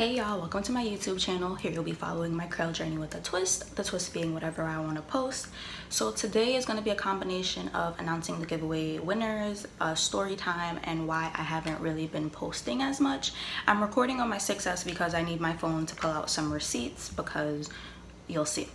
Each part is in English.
Hey y'all, welcome to my YouTube channel. Here you'll be following my curl journey with a twist, the twist being whatever I want to post. So today is going to be a combination of announcing the giveaway winners, story time, and why I haven't really been posting as much. I'm recording on my 6S because I need my phone to pull out some receipts because you'll see.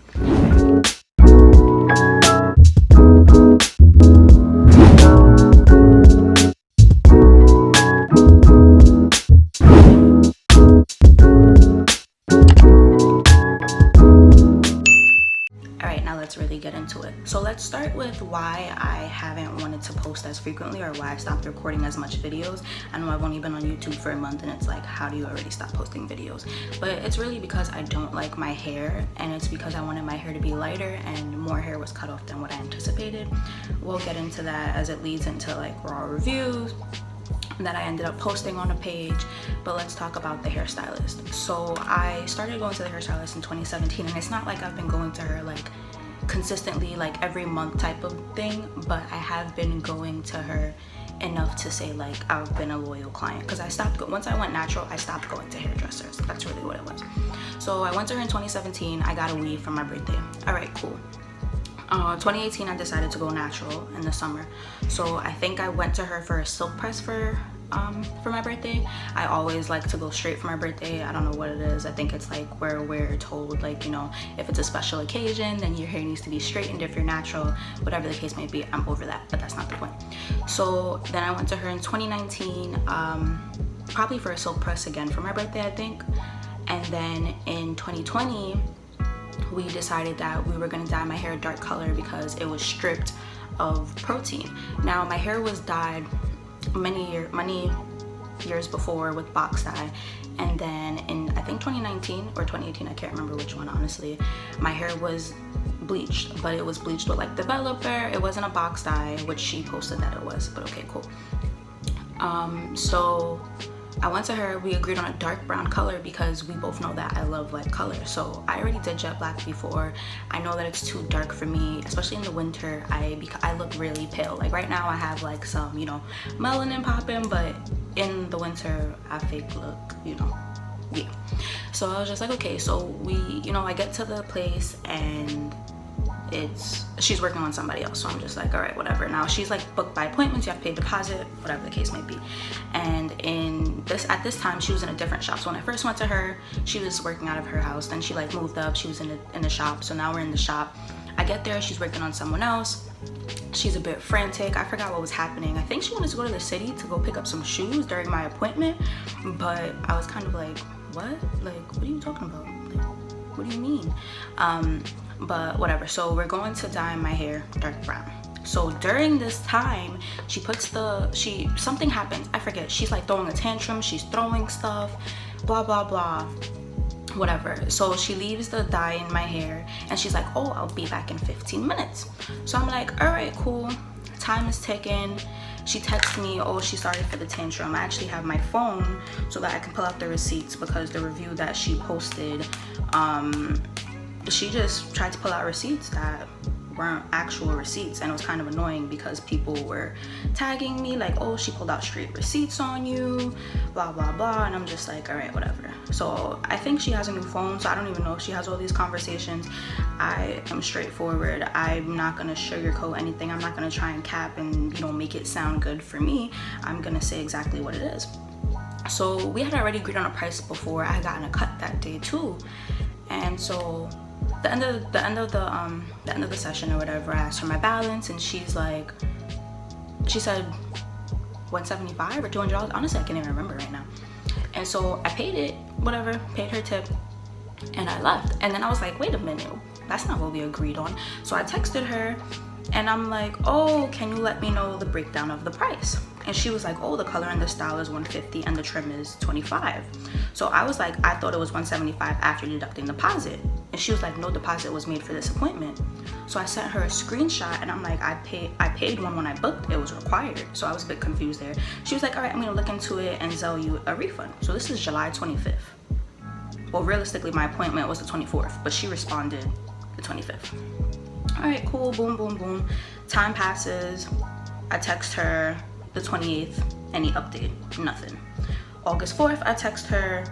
Let's really get into it. So let's start with why I haven't wanted to post as frequently, or why I stopped recording as much videos. I know I've only been on YouTube for a month and it's like, how do you already stop posting videos? But it's really because I don't like my hair, and it's because I wanted my hair to be lighter and more hair was cut off than what I anticipated. We'll get into that as it leads into like raw reviews that I ended up posting on a page. But let's talk about the hairstylist. So I started going to the hairstylist in 2017, and it's not like I've been going to her like consistently like every month type of thing, but I have been going to her enough to say like I've been a loyal client, because I stopped once I went natural, I stopped going to hairdressers. That's really what it was. So I went to her in 2017. I got a weave for my birthday. All right, cool. 2018 I decided to go natural in the summer, so I think I went to her for a silk press for my birthday. I always like to go straight for my birthday. I don't know what it is. I think it's like where we're told, like, you know, if it's a special occasion then your hair needs to be straightened. If you're natural, whatever the case may be, I'm over that, but that's not the point. So then I went to her in 2019, probably for a silk press again for my birthday, I think. And then in 2020 we decided that we were going to dye my hair a dark color because it was stripped of protein. Now my hair was dyed many years before with box dye, and then in I think 2019 or 2018, I can't remember which one honestly, my hair was bleached, but it was bleached with like developer. It wasn't a box dye, which she posted that it was, but okay, cool. So I went to her, we agreed on a dark brown color because we both know that I love light color. So I already did jet black before. I know that it's too dark for me, especially in the winter. Because I look really pale. Like right now I have like some, you know, melanin popping, but in the winter I fake look, you know, yeah. So I was just like, okay, so we, you know, I get to the place and she's working on somebody else, so I'm just like, all right, whatever. Now she's like booked by appointments, you have to pay a deposit, whatever the case may be. And at this time she was in a different shop. So when I first went to her, she was working out of her house, then she like moved up, she was in the shop. So now we're in the shop. I get there, she's working on someone else. She's a bit frantic. I forgot what was happening. I think she wanted to go to the city to go pick up some shoes during my appointment, but I was kind of like, what? Like, what are you talking about? Like, what do you mean? But whatever. So we're going to dye my hair dark brown. So during this time, something happens. I forget. She's like throwing a tantrum. She's throwing stuff, blah, blah, blah, whatever. So she leaves the dye in my hair and she's like, oh, I'll be back in 15 minutes. So I'm like, all right, cool. Time is ticking. She texts me, oh, she's sorry for the tantrum. I actually have my phone so that I can pull out the receipts, because the review that she posted, she just tried to pull out receipts that weren't actual receipts, and it was kind of annoying because people were tagging me like, oh, she pulled out straight receipts on you, blah blah blah, and I'm just like, all right, whatever. So I think she has a new phone, so I don't even know if she has all these conversations. I am straightforward. I'm not gonna sugarcoat anything. I'm not gonna try and cap and, you know, make it sound good for me. I'm gonna say exactly what it is. So we had already agreed on a price before I had gotten a cut that day too, and so the end of the session or whatever, I asked her my balance, and she said $175 or $200. Honestly, I can't even remember right now. And so I paid it, whatever, paid her tip, and I left. And then I was like, wait a minute, that's not what we agreed on. So I texted her and I'm like, oh, can you let me know the breakdown of the price? And she was like, oh, the color and the style is $150 and the trim is $25. So I was like, I thought it was $175 after deducting deposit. And she was like, no deposit was made for this appointment. So I sent her a screenshot and I'm like, I paid one when I booked. It was required. So I was a bit confused there. She was like, all right, I'm gonna look into it and sell you a refund. So this is July 25th. Well, realistically, my appointment was the 24th, but she responded the 25th. All right, cool, boom, boom, boom. Time passes. I text her the 28th, any update? Nothing. August 4th, I text her,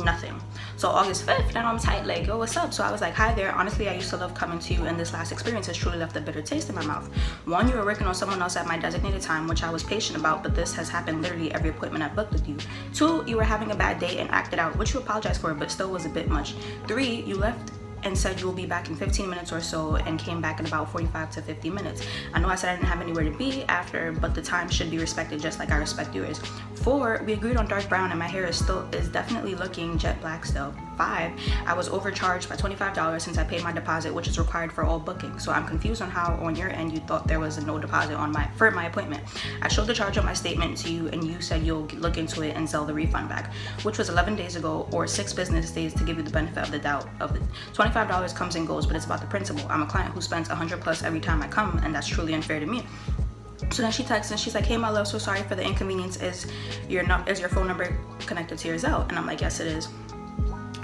nothing. So August 5th, now I'm tight, like, yo, what's up? So I was like, hi there, honestly, I used to love coming to you, and this last experience has truly left a bitter taste in my mouth. One, you were working on someone else at my designated time, which I was patient about, but this has happened literally every appointment I've booked with you. Two, you were having a bad day and acted out, which you apologized for, but still was a bit much. Three, you left and said you will be back in 15 minutes or so and came back in about 45 to 50 minutes. I know I said I didn't have anywhere to be after, but the time should be respected just like I respect yours. 4, we agreed on dark brown and my hair is definitely looking jet black still. 5, I was overcharged by $25 since I paid my deposit, which is required for all bookings. So I'm confused on how on your end you thought there was no deposit for my appointment. I showed the charge on my statement to you and you said you'll look into it and sell the refund back, which was 11 days ago or 6 business days to give you the benefit of the doubt of it. $25 comes and goes, but it's about the principle. I'm a client who spends $100+ every time I come, and that's truly unfair to me. So then she texts and she's like, hey my love, so sorry for the inconvenience. Is your phone number connected to your Zelle? And I'm like, yes it is.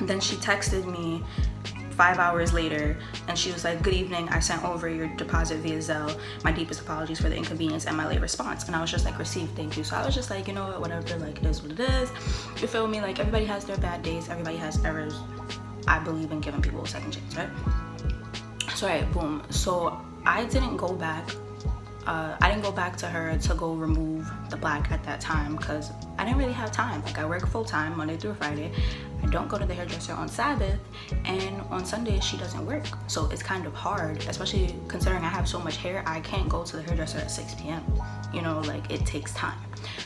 And then she texted me 5 hours later and she was like, good evening, I sent over your deposit via Zelle. My deepest apologies for the inconvenience and my late response. And I was just like, received, thank you. So I was just like, you know what, whatever, like it is what it is. You feel me? Like everybody has their bad days, everybody has errors. I believe in giving people a second chance, right? So right, boom. So I didn't go back to her to go remove the black at that time because I didn't really have time. Like I work full time Monday through Friday. I don't go to the hairdresser on Sabbath, and on Sundays she doesn't work. So it's kind of hard, especially considering I have so much hair. I can't go to the hairdresser at 6 p.m. You know, like it takes time.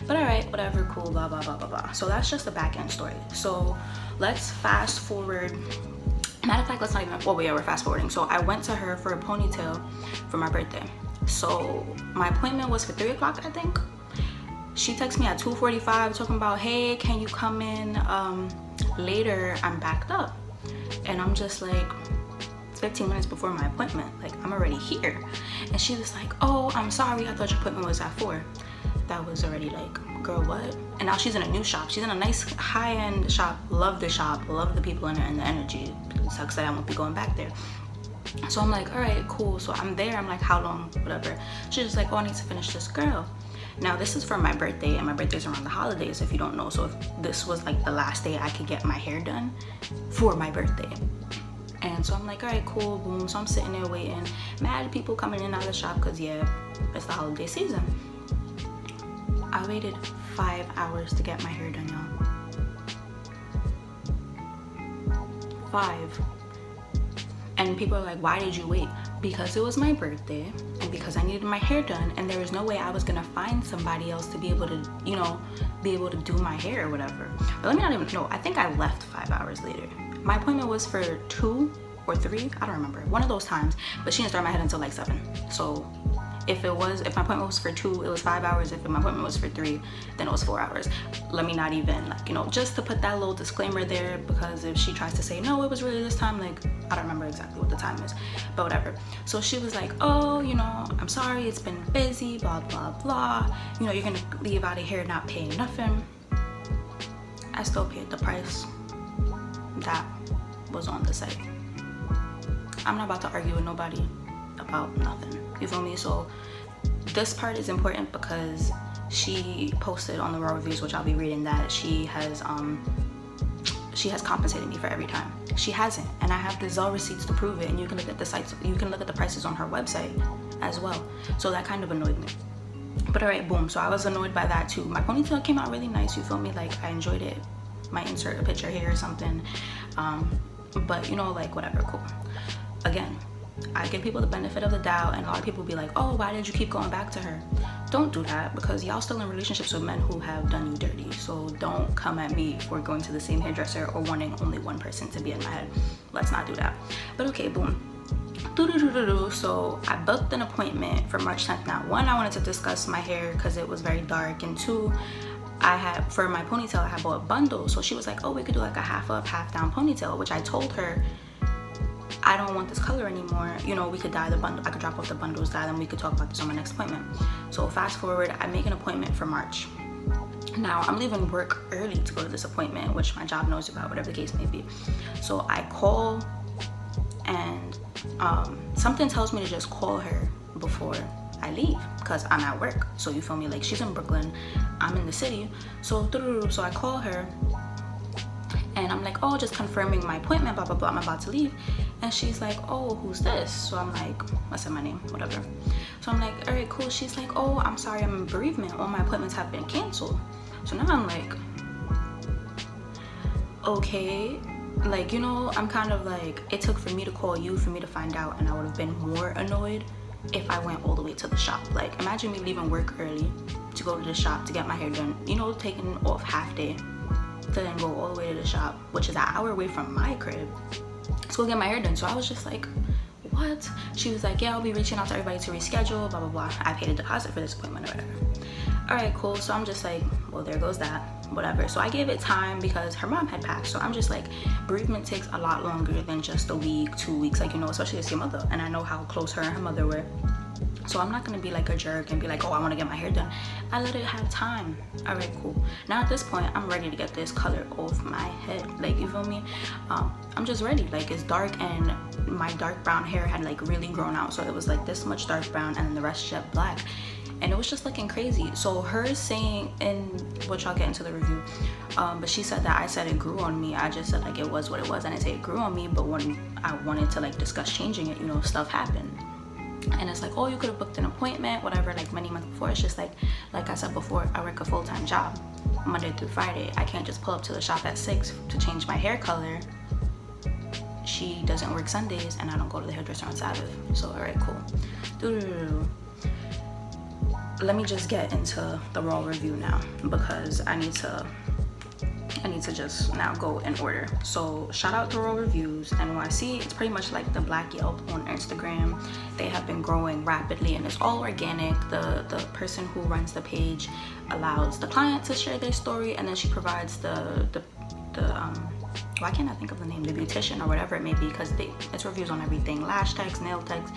But all right, whatever, cool, blah, blah, blah, blah, blah. So that's just the back end story. So let's fast forward. Matter of fact, let's not even, well, yeah, we're fast forwarding. So I went to her for a ponytail for my birthday. So my appointment was for 3 o'clock, I think. She texted me at 2:45 talking about, hey, can you come in later? I'm backed up. And I'm just like, 15 minutes before my appointment, like I'm already here. And she was like, oh, I'm sorry, I thought your appointment was at 4. That was already like, girl, what? And now she's in a new shop. She's in a nice high-end shop. Love the shop, love the people in it and the energy. It sucks that I won't be going back there. So I'm like, all right, cool. So I'm there, I'm like, how long, whatever. She's just like, oh, I need to finish this, girl. Now this is for my birthday, and my birthday's around the holidays, if you don't know. So if this was like the last day I could get my hair done for my birthday. And so I'm like, all right, cool, boom. So I'm sitting there waiting. Mad people coming in and out of the shop because, yeah, it's the holiday season. I waited 5 hours to get my hair done, y'all. 5. And people are like, why did you wait? Because it was my birthday and because I needed my hair done, and there was no way I was gonna find somebody else to be able to, you know, be able to do my hair or whatever. But let me not even know. I think I left 5 hours later. My appointment was for 2 or 3, I don't remember, one of those times, but she didn't start my head until like 7. So if my appointment was for 2, it was 5 hours. If my appointment was for 3, then it was 4 hours. Let me not even, like, you know, just to put that little disclaimer there, because if she tries to say, no, it was really this time, like, I don't remember exactly what the time is, but whatever. So she was like, oh, you know, I'm sorry, it's been busy, blah, blah, blah. You know, you're gonna leave out of here not paying nothing. I still paid the price that was on the site. I'm not about to argue with nobody about nothing, you feel me? So this part is important because she posted on the Raw Reviews, which I'll be reading, that she has compensated me for every time. She hasn't, and I have the Zelle receipts to prove it, and you can look at the sites, you can look at the prices on her website as well. So that kind of annoyed me. But all right, boom. So I was annoyed by that too. My ponytail came out really nice, you feel me? Like I enjoyed it. Might insert a picture here or something, but you know, like whatever, cool. Again, I give people the benefit of the doubt, and a lot of people be like, oh, why did you keep going back to her? Don't do that, because y'all still in relationships with men who have done you dirty. So don't come at me for going to the same hairdresser or wanting only one person to be in my head. Let's not do that. But okay, boom. So I booked an appointment for March 10th. Now, 1, I wanted to discuss my hair because it was very dark, and 2, I had, for my ponytail, I had bought a bundle. So she was like, oh, we could do like a half up, half down ponytail, which I told her, I don't want this color anymore. You know, we could dye the bundle. I could drop off the bundles, dye them. We could talk about this on my next appointment. So fast forward, I make an appointment for March. Now I'm leaving work early to go to this appointment, which my job knows about, whatever the case may be. So I call, and something tells me to just call her before I leave because I'm at work. So you feel me? Like she's in Brooklyn, I'm in the city. So I call her, And I'm like, oh, just confirming my appointment, blah, blah, blah, I'm about to leave. And she's like, oh, who's this? So I'm like, I said my name, whatever. So I'm like, all right, cool. She's like, oh, I'm sorry, I'm in bereavement. All my appointments have been canceled. So now I'm like, okay. Like, you know, I'm kind of like, it took for me to call you for me to find out, and I would have been more annoyed if I went all the way to the shop. Like, imagine me leaving work early to go to the shop to get my hair done, you know, taking off half day to then go all the way to the shop, which is an hour away from my crib, to go get my hair done. So I was just like, what? She was like, yeah, I'll be reaching out to everybody to reschedule, blah, blah, blah. I paid a deposit for this appointment or whatever. All right, cool. So I'm just like, well, there goes that, whatever. So I gave it time because her mom had passed. So I'm just like, bereavement takes a lot longer than just a week, 2 weeks, like, you know, especially as your mother. And I know how close her and her mother were. So I'm not gonna be like a jerk and be like, oh, I wanna get my hair done. I let it have time. All right, cool. Now at this point, I'm ready to get this color off my head. Like, you feel me? I'm just ready. Like, it's dark and my dark brown hair had like really grown out. So it was like this much dark brown and then the rest jet black. And it was just looking crazy. So her saying, and which I'll get into the review, but she said that I said it grew on me. I just said like it was what it was. I didn't say it grew on me, but when I wanted to like discuss changing it, you know, stuff happened. And it's like, oh, you could have booked an appointment, whatever, like many months before. It's just like I said before, I work a full-time job, Monday through Friday. I can't just pull up to the shop at 6 to change my hair color. She doesn't work Sundays, and I don't go to the hairdresser on Sabbath. So, all right, cool. Let me just get into the raw review now, because I need to just now go in order. So shout out to RawReviewsNYC. It's pretty much like the Black Yelp on Instagram. They have been growing rapidly and it's all organic. The person who runs the page allows the client to share their story, and then she provides why can't I think of the name, the beautician or whatever it may be, because it's reviews on everything, lash techs, nail techs,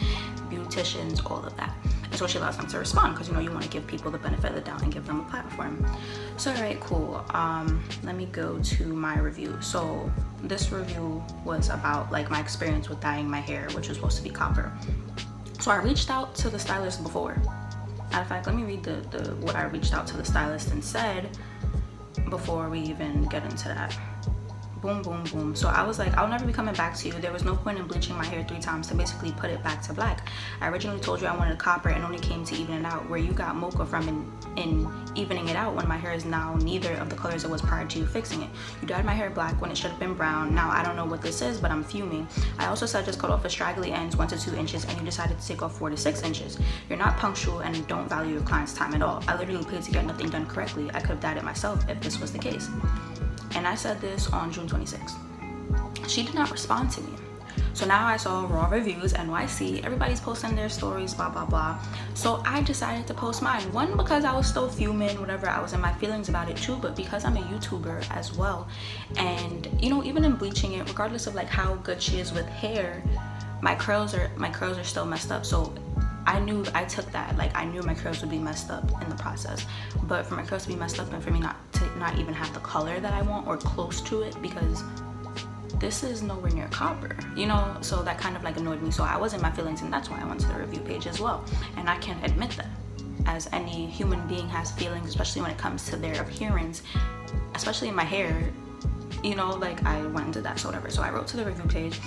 beauticians, all of that. And so she allows them to respond, because you know you want to give people the benefit of the doubt and give them a platform. So all right, cool. Let me go to my review. So this review was about like my experience with dyeing my hair, which was supposed to be copper. So I reached out to the stylist before. Matter of fact, let me read the what I reached out to the stylist and said before we even get into that. Boom, boom, boom. So I was like, I'll never be coming back to you. There was no point in bleaching my hair 3 times to basically put it back to black. I originally told you I wanted a copper and only came to even it out, where you got mocha from in evening it out when my hair is now neither of the colors it was prior to you fixing it. You dyed my hair black when it should have been brown. Now I don't know what this is, but I'm fuming. I also said just cut off the straggly ends 1 to 2 inches, and you decided to take off 4 to 6 inches. You're not punctual and don't value your client's time at all. I literally paid to get nothing done correctly. I could have dyed it myself if this was the case. And I said this on June 26th. She did not respond to me. So now I saw RawReviewsNYC. Everybody's posting their stories, blah, blah, blah. So I decided to post mine. One, because I was still fuming, whatever, I was in my feelings about it too, but because I'm a YouTuber as well. And, you know, even in bleaching it, regardless of like how good she is with hair, my curls are still messed up. So I took that, like I knew my curls would be messed up in the process, but for my curls to be messed up and for me not even have the color that I want or close to it, because this is nowhere near copper, you know, so that kind of like annoyed me. So I was in my feelings, and that's why I went to the review page as well. And I can admit that, as any human being has feelings, especially when it comes to their appearance, especially in my hair, you know, like I went and did that, so whatever. So I wrote to the review page,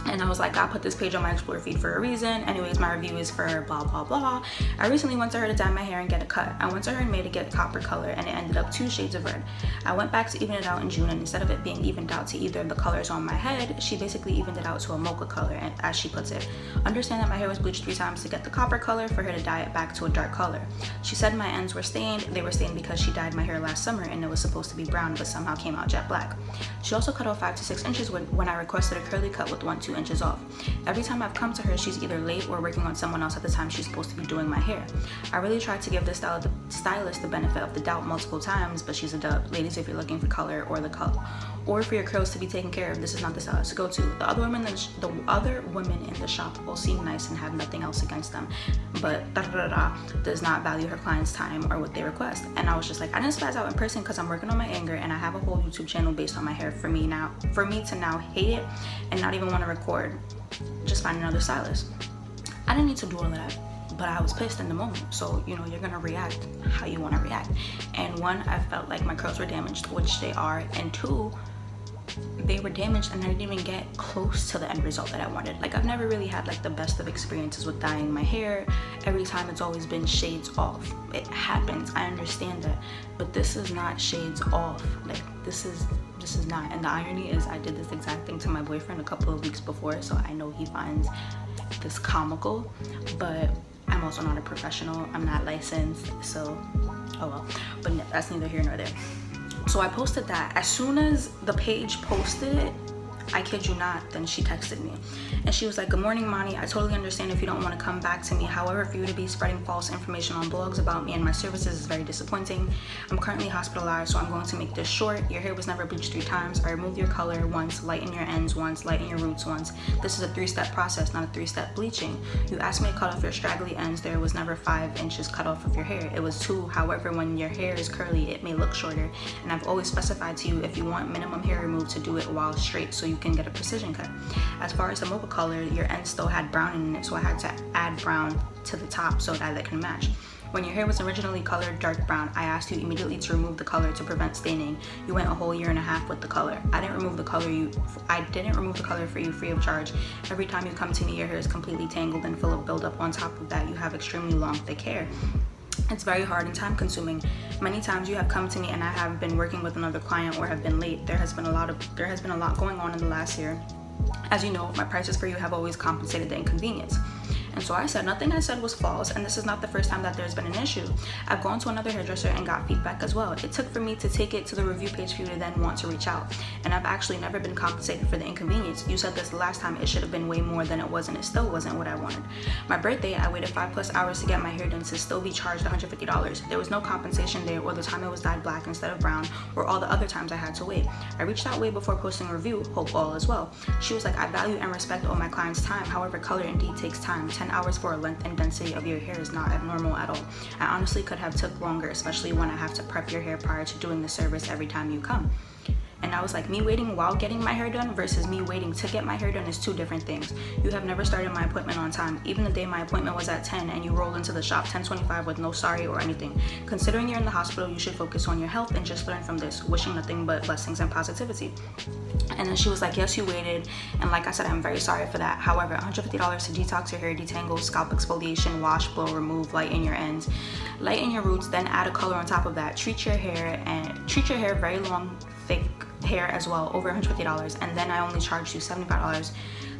and I was like, I put this page on my Explore feed for a reason. Anyways, my review is for blah, blah, blah. I recently went to her to dye my hair and get a cut. I went to her and made it get copper color, and it ended up 2 shades of red. I went back to even it out in June, and instead of it being evened out to either of the colors on my head, she basically evened it out to a mocha color, and as she puts it. Understand that my hair was bleached 3 times to get the copper color for her to dye it back to a dark color. She said my ends were stained. They were stained because she dyed my hair last summer and it was supposed to be brown, but somehow came out jet black. She also cut off 5 to 6 inches when I requested a curly cut with 1-2 inches off. Every time I've come to her, she's either late or working on someone else at the time she's supposed to be doing my hair. I really tried to give the stylist the benefit of the doubt multiple times, but she's a dub. Ladies, if you're looking for color or for your curls to be taken care of, this is not the stylist to go to. The other women in the shop all seem nice and have nothing else against them, but does not value her client's time or what they request. And I was just like, I didn't spaz out in person because I'm working on my anger, and I have a whole YouTube channel based on my hair. For me to now hate it and not even want to record, just find another stylist. I didn't need to do all of that, but I was pissed in the moment. So, you know, you're gonna react how you want to react. And 1, I felt like my curls were damaged, which they are, and 2, they were damaged and I didn't even get close to the end result that I wanted. Like, I've never really had like the best of experiences with dyeing my hair. Every time it's always been shades off. It happens, I understand that, but this is not shades off. Like, this is not. And the irony is I did this exact thing to my boyfriend a couple of weeks before, so I know he finds this comical, but I'm also not a professional. I'm not licensed, so oh well. But no, that's neither here nor there. So I posted that. As soon as the page posted it, I kid you not, then she texted me and she was like, "Good morning, Mani. I totally understand if you don't want to come back to me. However, for you to be spreading false information on blogs about me and my services is very disappointing. I'm currently hospitalized, so I'm going to make this short. Your hair was never bleached 3 times. I removed your color once, lighten your ends once, lighten your roots once. This is a 3-step process, not a 3-step bleaching. You asked me to cut off your straggly ends. There was never 5 inches cut off of your hair. It was 2. However, when your hair is curly, it may look shorter. And I've always specified to you if you want minimum hair removed to do it while straight so you can get a precision cut. As far as the mocha color, your ends still had brown in it, so I had to add brown to the top so that it can match. When your hair was originally colored dark brown, I asked you immediately to remove the color to prevent staining. You went a whole 1.5 years with the color. I didn't remove the color for you free of charge. Every time you come to me, your hair is completely tangled and full of buildup. On top of that, you have extremely long, thick hair. It's very hard and time consuming. Many times you have come to me and I have been working with another client or have been late. There has been a lot going on in the last year. As you know, my prices for you have always compensated the inconvenience. And so I said, nothing I said was false, and this is not the first time that there's been an issue. I've gone to another hairdresser and got feedback as well. It took for me to take it to the review page for you to then want to reach out. And I've actually never been compensated for the inconvenience. You said this the last time, it should have been way more than it was, and it still wasn't what I wanted. My birthday, I waited 5+ hours to get my hair done to still be charged $150. There was no compensation there, or the time it was dyed black instead of brown, or all the other times I had to wait. I reached out way before posting a review, hope all is well. She was like, I value and respect all my clients' time. However, color indeed takes time. 10 hours for a length and density of your hair is not abnormal at all. I honestly could have took longer, especially when I have to prep your hair prior to doing the service every time you come. And I was like, me waiting while getting my hair done versus me waiting to get my hair done is 2 different things. You have never started my appointment on time. Even the day my appointment was at 10 and you rolled into the shop 10:25 with no sorry or anything. Considering you're in the hospital, you should focus on your health and just learn from this. Wishing nothing but blessings and positivity. And then she was like, yes, you waited. And like I said, I'm very sorry for that. However, $150 to detox your hair, detangle, scalp exfoliation, wash, blow, remove, lighten your ends, lighten your roots, then add a color on top of that. Treat your hair very long, thick hair as well, over $150, and then I only charged you $75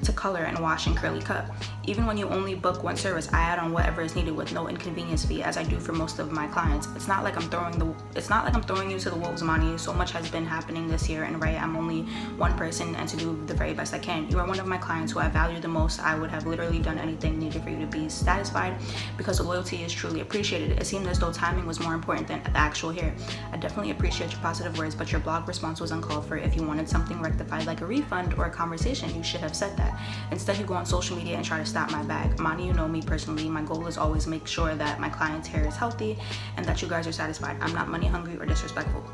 to color and wash and curly cut. Even when you only book 1 service, I add on whatever is needed with no inconvenience fee, as I do for most of my clients. It's not like I'm throwing you to the wolves, Mani. So much has been happening this year, and right, I'm only one person, and to do the very best I can. You are one of my clients who I value the most. I would have literally done anything needed for you to be satisfied, because the loyalty is truly appreciated. It seemed as though timing was more important than the actual hair. I definitely appreciate your positive words, but your blog response was uncalled for. If you wanted something rectified like a refund or a conversation, you should have said that. Instead, you go on social media and try to stop my bag. Mani, you know me personally. My goal is always make sure that my client's hair is healthy and that you guys are satisfied. I'm not money hungry or disrespectful.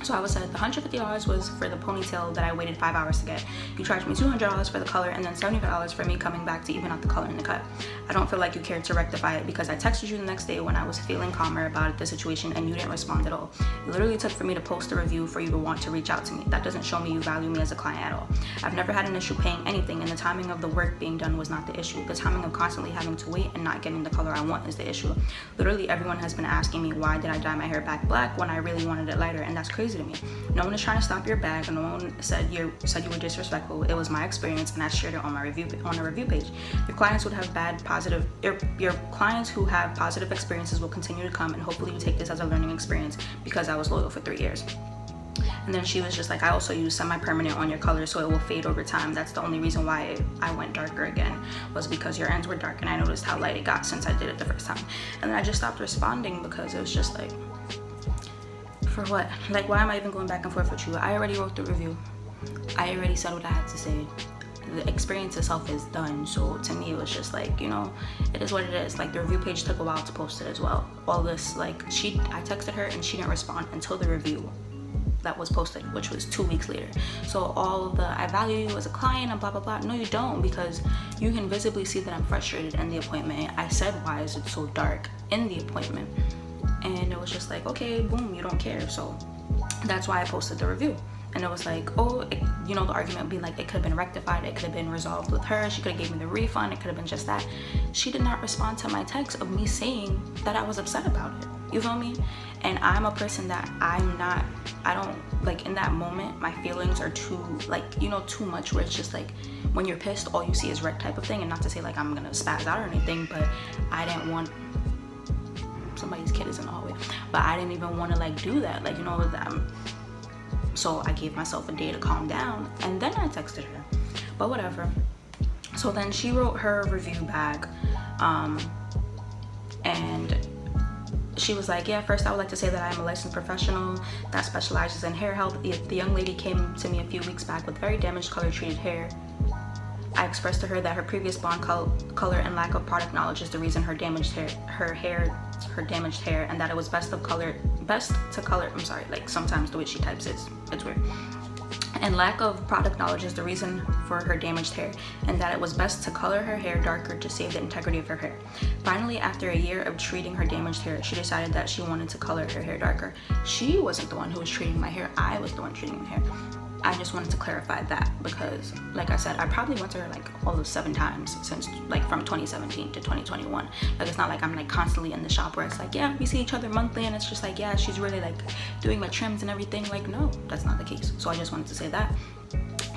So I was said the $150 was for the ponytail that I waited 5 hours to get. You charged me $200 for the color and then $75 for me coming back to even out the color in the cut. I don't feel like you cared to rectify it, because I texted you the next day when I was feeling calmer about the situation and you didn't respond at all. It literally took for me to post a review for you to want to reach out to me. That doesn't show me you value me as a client at all. I've never had an issue paying anything, and the timing of the work being done was not the issue. The timing of constantly having to wait and not getting the color I want is the issue. Literally everyone has been asking me why did I dye my hair back black when I really wanted it lighter, and that's crazy to me. No one is trying to stop your bag, and no one said you were disrespectful. It was my experience, and I shared it on my review page. Your clients who have positive experiences will continue to come, and hopefully you take this as a learning experience, because I was loyal for 3 years. And then she was just like, I also use semi-permanent on your color so it will fade over time. That's the only reason why I went darker again, was because your ends were dark and I noticed how light it got since I did it the first time. And then I just stopped responding, because it was just like, for what? Like, why am I even going back and forth with you? I already wrote the review. I already said what I had to say. The experience itself is done. So to me, it was just like, you know, it is what it is. Like, the review page took a while to post it as well. All this, like, I texted her and she didn't respond until the review that was posted, which was 2 weeks later. So all the I value you as a client and blah blah blah, no you don't, because you can visibly see that I'm frustrated in the appointment. I said, why is it so dark in the appointment? And it was just like, okay, boom, you don't care. So that's why I posted the review. And it was like, oh, you know, the argument being like, it could have been rectified, it could have been resolved with her, she could have gave me the refund, it could have been just that. She did not respond to my text of me saying that I was upset about it. You feel me? And I'm a person that I don't, like, in that moment, my feelings are too, like, you know, too much, where it's just like, when you're pissed, all you see is red type of thing. And not to say like I'm gonna spaz out or anything, but I didn't want, somebody's kid is in the hallway, but I didn't even want to like do that, like, you know, so I gave myself a day to calm down, and then I texted her. But whatever. So then she wrote her review back, and she was like, yeah, first I would like to say that I am a licensed professional that specializes in hair health. The young lady came to me a few weeks back with very damaged color treated hair. I expressed to her that her previous blonde color and lack of product knowledge is the reason her damaged hair, and that it was best to color, I'm sorry, like sometimes the way she types it's weird. And lack of product knowledge is the reason for her damaged hair, and that it was best to color her hair darker to save the integrity of her hair. Finally, after a year of treating her damaged hair, she decided that she wanted to color her hair darker. She wasn't the one who was treating my hair, I was the one treating my hair. I just wanted to clarify that because, like I said, I probably went to her like all of 7 times since, like, from 2017 to 2021. Like, it's not like I'm like constantly in the shop where it's like, yeah, we see each other monthly, and it's just like, yeah, she's really like doing my trims and everything. Like, no, that's not the case. So I just wanted to say that.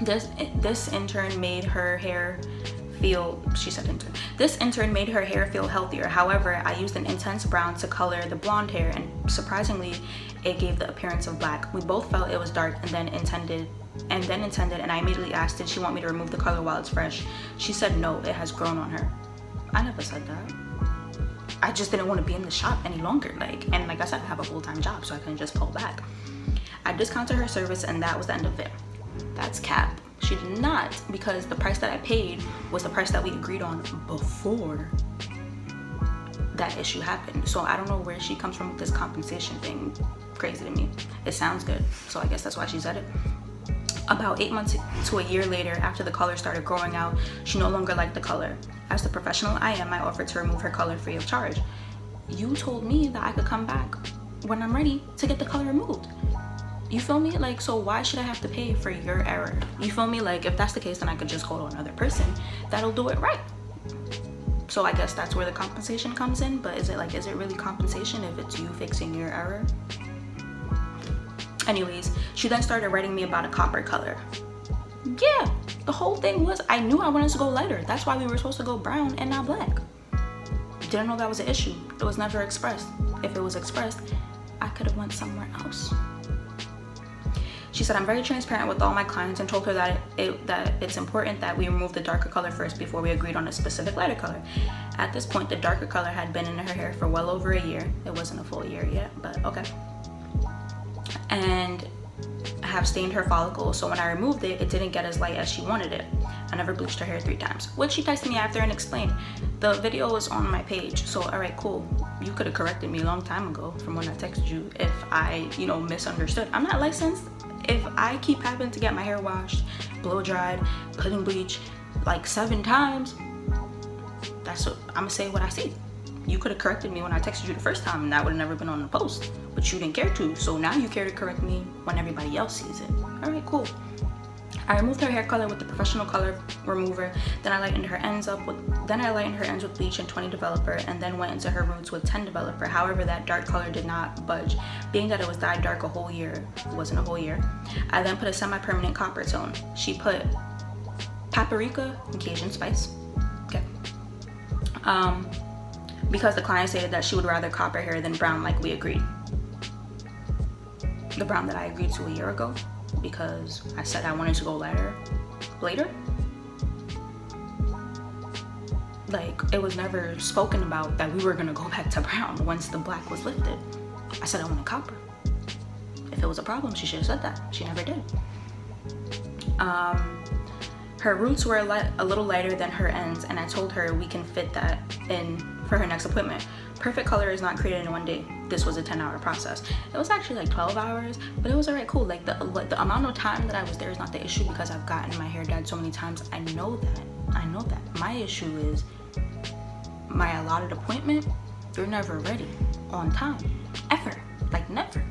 This intern made her hair feel, she said intern. This intern made her hair feel healthier. However, I used an intense brown to color the blonde hair, and surprisingly, it gave the appearance of black. We both felt it was dark and then intended, and I immediately asked, did she want me to remove the color while it's fresh? She said no, it has grown on her. I never said that. I just didn't want to be in the shop any longer. And like I said, I have a full-time job, so I couldn't just pull back. I discounted her service, and that was the end of it. That's cap. She did not, because the price that I paid was the price that we agreed on before that issue happened. So I don't know where she comes from with this compensation thing. Crazy to me. It sounds good, so I guess that's why she said it. About 8 months to a year later, after the color started growing out, she no longer liked the color. As the professional I am, I offered to remove her color free of charge. You told me that I could come back when I'm ready to get the color removed. You feel me? Like, so why should I have to pay for your error? You feel me? Like, if that's the case, then I could just go to another person that'll do it right. So I guess that's where the compensation comes in. But is it really compensation if it's you fixing your error? Anyways, she then started writing me about a copper color. Yeah, the whole thing was, I knew I wanted to go lighter. That's why we were supposed to go brown and not black. Didn't know that was an issue. It was never expressed. If it was expressed, I could have went somewhere else. She said, I'm very transparent with all my clients and told her that it's important that we remove the darker color first before we agreed on a specific lighter color. At this point, the darker color had been in her hair for well over a year. It wasn't a full year yet, but okay. And I have stained her follicles, so when I removed it, it didn't get as light as she wanted it. I never bleached her hair 3 times, which she texted me after and explained. The video is on my page, so all right, cool. You could have corrected me a long time ago from when I texted you if I, misunderstood. I'm not licensed. If I keep having to get my hair washed, blow dried, put in bleach like 7 times, that's what I'm gonna say what I see. You could have corrected me when I texted you the first time, and that would have never been on the post, but you didn't care to, so now you care to correct me when everybody else sees it. All right, cool. I removed her hair color with the professional color remover, then I lightened her ends with bleach and 20 developer, and then went into her roots with 10 developer. However, that dark color did not budge, being that it was dyed dark a whole year. It wasn't a whole year. I then put a semi-permanent copper tone. She put paprika and Cajun spice. Okay. Because the client stated that she would rather copper hair than brown like we agreed. The brown that I agreed to a year ago, because I said I wanted to go lighter later. Like, it was never spoken about that we were gonna go back to brown once the black was lifted. I said I wanted copper. If it was a problem, she should have said that. She never did. Her roots were a little lighter than her ends, and I told her we can fit that in for her next appointment. Perfect color is not created in one day. This was a 10-hour process. It was actually like 12 hours, but it was alright, cool. Like the amount of time that I was there is not the issue, because I've gotten my hair dyed so many times. I know that. My issue is my allotted appointment. You're never ready on time, ever. Like, never.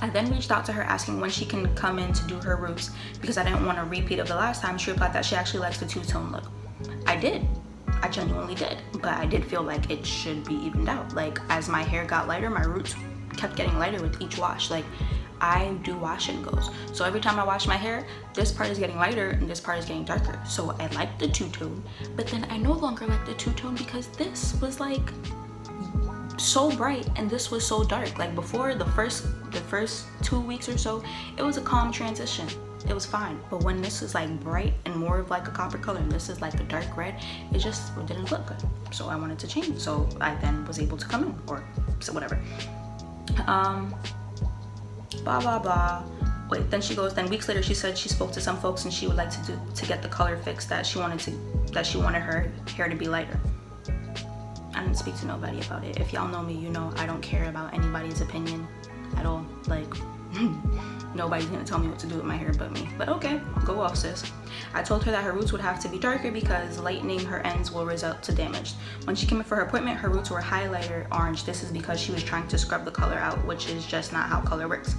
I then reached out to her asking when she can come in to do her roots because I didn't want a repeat of the last time. She replied that she actually likes the two-tone look. I did. I genuinely did. But I did feel like it should be evened out. Like, as my hair got lighter, my roots kept getting lighter with each wash. Like, I do wash and goes. So every time I wash my hair, this part is getting lighter and this part is getting darker. So I like the two-tone, but then I no longer like the two-tone because this was like so bright and this was so dark. Like before, the first 2 weeks or so, it was a calm transition. It was fine. But when this is like bright and more of like a copper color and this is like a dark red, it didn't look good. So I wanted to change. So I then was able to come in, or so whatever. Blah blah blah. Wait, then she goes, then weeks later she said she spoke to some folks and she would like to get the color fixed, that she wanted her hair to be lighter. I didn't speak to nobody about it. If y'all know me, you know I don't care about anybody's opinion at all. Like, nobody's gonna tell me what to do with my hair but me. But okay, go off, sis. I told her that her roots would have to be darker because lightening her ends will result to damage. When she came in for her appointment, her roots were highlighter orange. This is because she was trying to scrub the color out, which is just not how color works.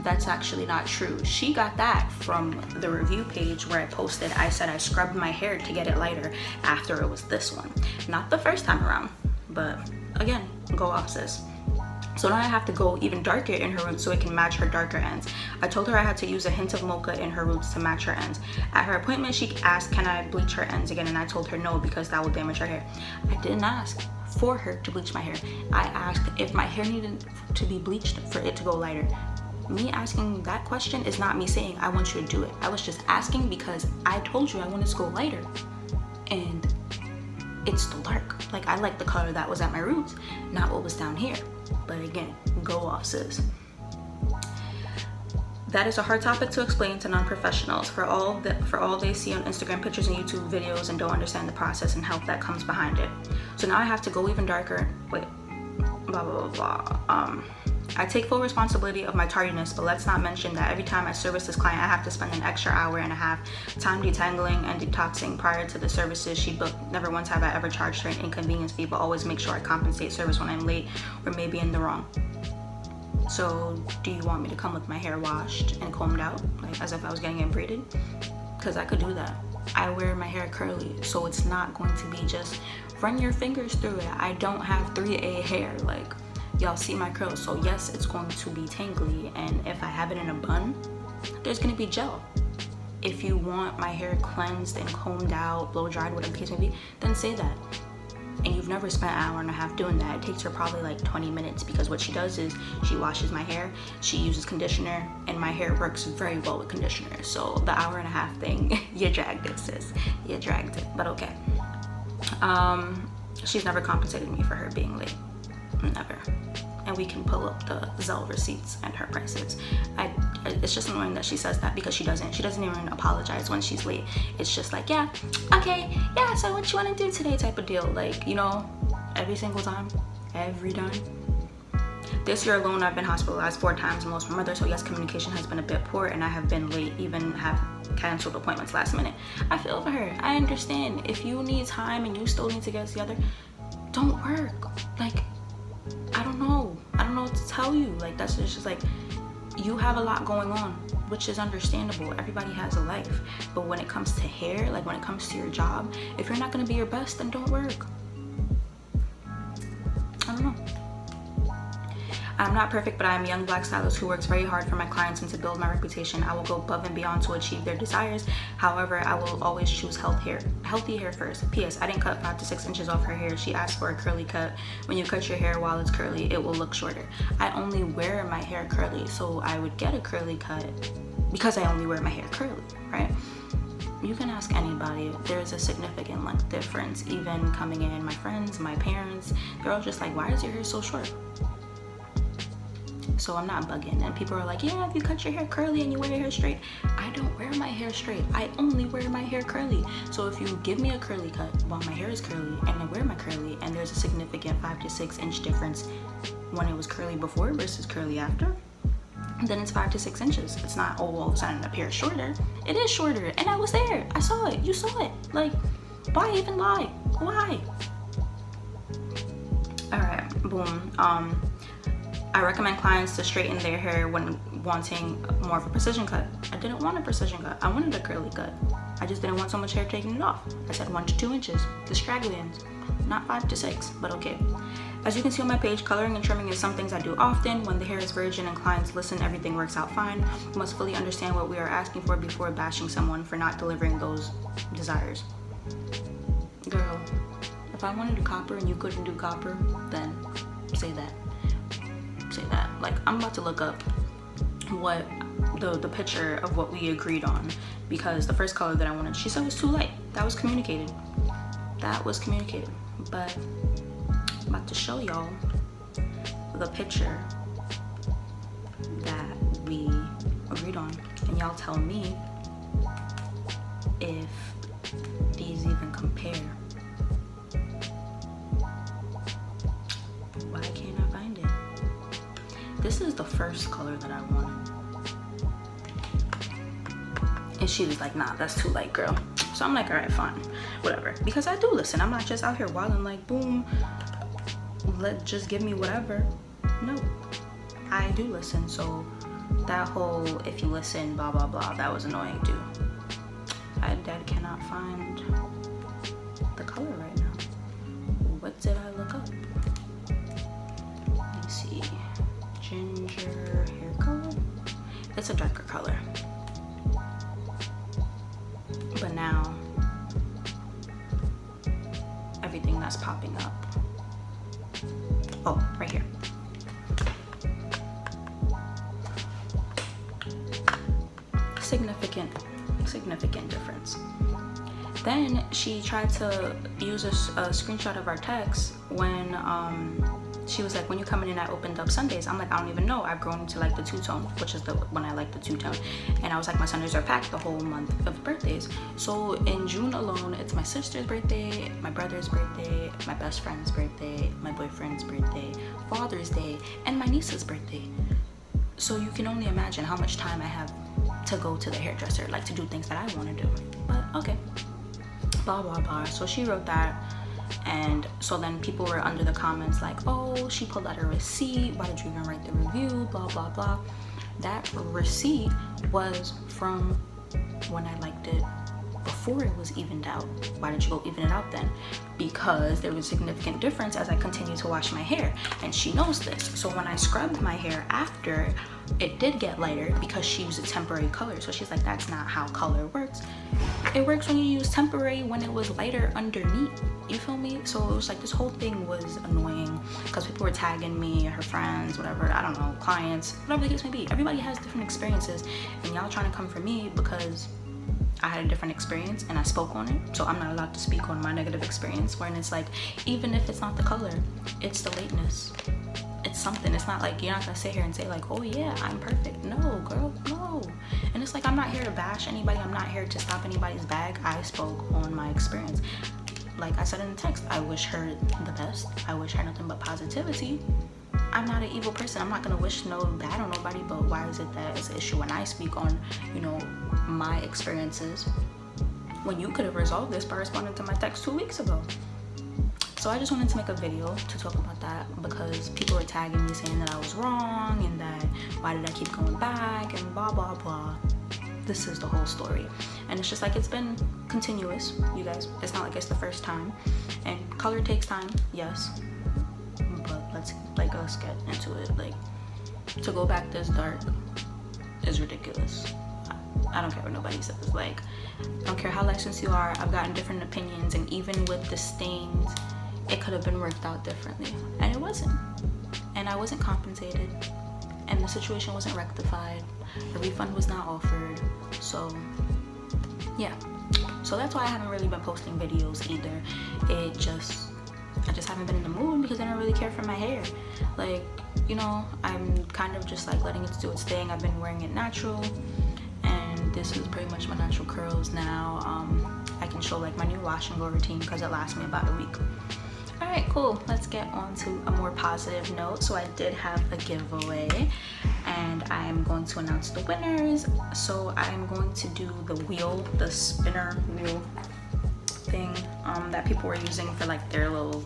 That's actually not true. She got that from the review page where I posted. I said I scrubbed my hair to get it lighter after it was this one. Not the first time around, but again, go off, sis. So now I have to go even darker in her roots so it can match her darker ends. I told her I had to use a hint of mocha in her roots to match her ends. At her appointment, she asked, can I bleach her ends again? And I told her no, because that will damage her hair. I didn't ask for her to bleach my hair. I asked if my hair needed to be bleached for it to go lighter. Me asking that question is not me saying I want you to do it. I was just asking because I told you I wanted to go lighter. And it's still dark. Like, I like the color that was at my roots, not what was down here. But again, go off, sis. That is a hard topic to explain to non-professionals. For all they see on Instagram pictures and YouTube videos and don't understand the process and help that comes behind it. So now I have to go even darker. Wait, blah, blah, blah, blah. I take full responsibility of my tardiness, but let's not mention that every time I service this client, I have to spend an extra hour and a half time detangling and detoxing prior to the services she booked. Never once have I ever charged her an inconvenience fee, but always make sure I compensate service when I'm late or maybe in the wrong. So do you want me to come with my hair washed and combed out, like as if I was getting it braided? Because I could do that. I wear my hair curly, so it's not going to be just run your fingers through it. I don't have 3A hair, like, y'all see my curls, so yes, it's going to be tangly, and if I have it in a bun, there's gonna be gel. If you want my hair cleansed and combed out, blow dried, whatever the case may be, then say that. And you've never spent an hour and a half doing that. It takes her probably like 20 minutes because what she does is she washes my hair, she uses conditioner, and my hair works very well with conditioner. So the hour and a half thing, you dragged it, sis. You dragged it, but okay. She's never compensated me for her being late. Never. And we can pull up the Zelle receipts and her prices. It's just annoying that she says that because she doesn't even apologize when she's late. It's just like, yeah, okay, yeah, so what you want to do today type of deal. Like, you know, every single time, every time. This year alone, I've been hospitalized 4 times and lost my mother, so yes, communication has been a bit poor and I have been late, even have canceled appointments last minute. I feel for her. I understand. If you need time and you still need to get together, don't work. Like, I don't know what to tell you. Like, that's just like, you have a lot going on, which is understandable. Everybody has a life. But when it comes to hair, like when it comes to your job, if you're not going to be your best, then don't work. I don't know. I'm not perfect, but I'm a young black stylist who works very hard for my clients and to build my reputation. I will go above and beyond to achieve their desires. However, I will always choose healthy hair first. P.S. I didn't cut 5 to 6 inches off her hair. She asked for a curly cut. When you cut your hair while it's curly, it will look shorter. I only wear my hair curly, so I would get a curly cut because I only wear my hair curly, right? You can ask anybody. There's a significant length difference. Even coming in, my friends, my parents, they're all just like, why is your hair so short? So I'm not bugging. And people are like, yeah, if you cut your hair curly and you wear your hair straight. I don't wear my hair straight. I only wear my hair curly. So if you give me a curly cut while my hair is curly and I wear my curly and there's a significant 5 to 6 inch difference when it was curly before versus curly after, then it's 5 to 6 inches. It's not, oh, all of a sudden it appears shorter. It is shorter, and I was there. I saw it. You saw it. Like, why even lie? Why? All right, boom. I recommend clients to straighten their hair when wanting more of a precision cut. I didn't want a precision cut. I wanted a curly cut. I just didn't want so much hair taking it off. I said 1 to 2 inches, the straggly ends, not 5 to 6, but okay. As you can see on my page, coloring and trimming is some things I do often. When the hair is virgin and clients listen, everything works out fine. We must fully understand what we are asking for before bashing someone for not delivering those desires. Girl, if I wanted to do copper and you couldn't do copper, then say that. Say that. Like, I'm about to look up what the picture of what we agreed on, because the first color that I wanted, she said was too light. That was communicated. That was communicated. But I'm about to show y'all the picture that we agreed on, and y'all tell me if these even compare. Why can't I find it? This is the first color that I wanted. And she was like, nah, that's too light, girl. So I'm like, all right, fine, whatever. Because I do listen. I'm not just out here wilding like, boom, just give me whatever. No, I do listen. So that whole, if you listen, blah, blah, blah, that was annoying too. I cannot find the color right now. What did I look up? Let me see. Ginger hair color. It's a darker color. But now, everything that's popping up. Oh, right here. Significant difference. Then she tried to use a screenshot of our text when she was like, when you're coming in, I opened up Sundays. I'm like, I don't even know. I've grown to like the two-tone, which is the when I like the two-tone. And I was like, my Sundays are packed the whole month of birthdays. So in June alone, it's my sister's birthday, my brother's birthday, my best friend's birthday, my boyfriend's birthday, Father's Day, and my niece's birthday. So you can only imagine how much time I have to go to the hairdresser, like to do things that I want to do. But okay, blah, blah, blah. So she wrote that. And so then people were under the comments like, oh, she pulled out a receipt. Why did you even write the review? Blah, blah, blah. That receipt was from when I liked it before it was evened out. Why did you go even it out then? Because there was a significant difference as I continued to wash my hair. And she knows this. So when I scrubbed my hair after, it did get lighter because she used a temporary color. So she's like, that's not how color works. It works when you use temporary when it was lighter underneath. You feel me? So it was like this whole thing was annoying because people were tagging me, her friends, whatever, I don't know, clients, whatever the case may be. Everybody has different experiences, and y'all trying to come for me because I had a different experience and I spoke on it. So I'm not allowed to speak on my negative experience, wherein it's like, even if it's not the color, it's the lateness. It's something. It's not like, you're not gonna sit here and say like, oh yeah, I'm perfect. No, girl, no. And it's like, I'm not here to bash anybody. I'm not here to stop anybody's bag. I spoke on my experience. Like I said in the text, I wish her the best. I wish her nothing but positivity. I'm not an evil person. I'm not gonna wish no bad on nobody, but why is it that it's an issue when I speak on, you know, my experiences when you could have resolved this by responding to my text 2 weeks ago? So I just wanted to make a video to talk about that because people were tagging me saying that I was wrong and that why did I keep going back and blah, blah, blah. This is the whole story. And it's just like, it's been continuous, you guys. It's not like it's the first time. And color takes time, yes. But let's get into it. Like, to go back this dark is ridiculous. I don't care what nobody says. Like, I don't care how licensed you are. I've gotten different opinions, and even with the stains, it could have been worked out differently, and it wasn't. And I wasn't compensated, and the situation wasn't rectified. A refund was not offered. So yeah, so that's why I haven't really been posting videos either. I just haven't been in the mood because I don't really care for my hair. Like, you know, I'm kind of just like letting it do its thing. I've been wearing it natural, and this is pretty much my natural curls now. I can show like my new wash and go routine because it lasts me about a week. All right, cool. Let's get on to a more positive note. So I did have a giveaway, and I'm going to announce the winners. So I'm going to do the spinner wheel thing that people were using for like their little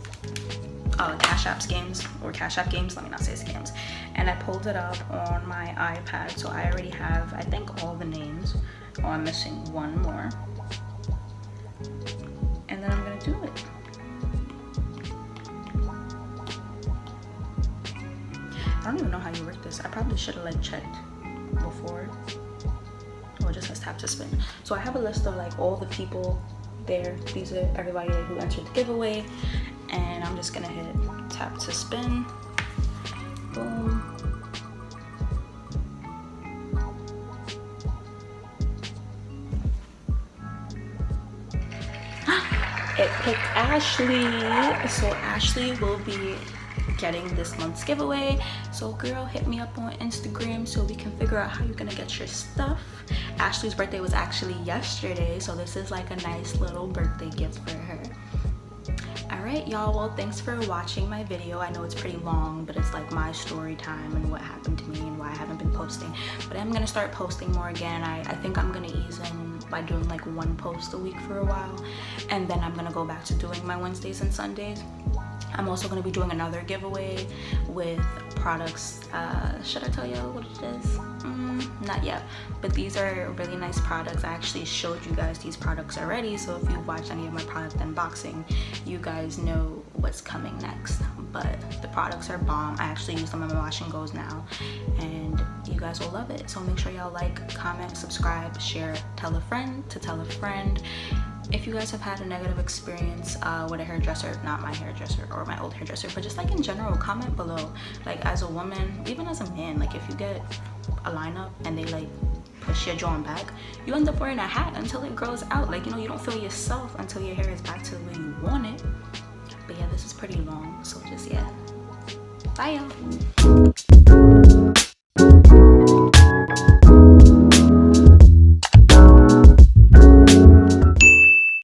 Cash App games, let me not say scams. And I pulled it up on my iPad, so I already have, I think, all the names. Oh, I'm missing one more. And then I'm gonna do it. I don't even know how you work this. I probably should have like checked before. Oh, it just says tap to spin. So I have a list of like all the people there. These are everybody who entered the giveaway. And I'm just gonna hit tap to spin. Boom. It picked Ashley. So Ashley will be getting this month's giveaway. So girl, hit me up on Instagram so we can figure out how you're gonna get your stuff. Ashley's birthday was actually yesterday, so this is like a nice little birthday gift for her. Alright y'all, well thanks for watching my video. I know it's pretty long, but it's like my story time and what happened to me and why I haven't been posting. But I'm gonna start posting more again. I think I'm gonna ease in by doing like one post a week for a while, and then I'm gonna go back to doing my Wednesdays and Sundays. I'm also going to be doing another giveaway with products. Should I tell you what it is? Not yet, but these are really nice products. I actually showed you guys these products already, so if you've watched any of my product unboxing, you guys know what's coming next. But the products are bomb. I actually use them in my wash and goes now, and you guys will love it. So make sure y'all like, comment, subscribe, share, tell a friend to tell a friend. If you guys have had a negative experience with a hairdresser, not my hairdresser or my old hairdresser, but just like in general, comment below. Like as a woman, even as a man, like if you get a lineup and they like push your jaw back, you end up wearing a hat until it grows out. Like, you know, you don't feel yourself until your hair is back to the way you want it. But yeah, this is pretty long, so just yeah. Bye y'all.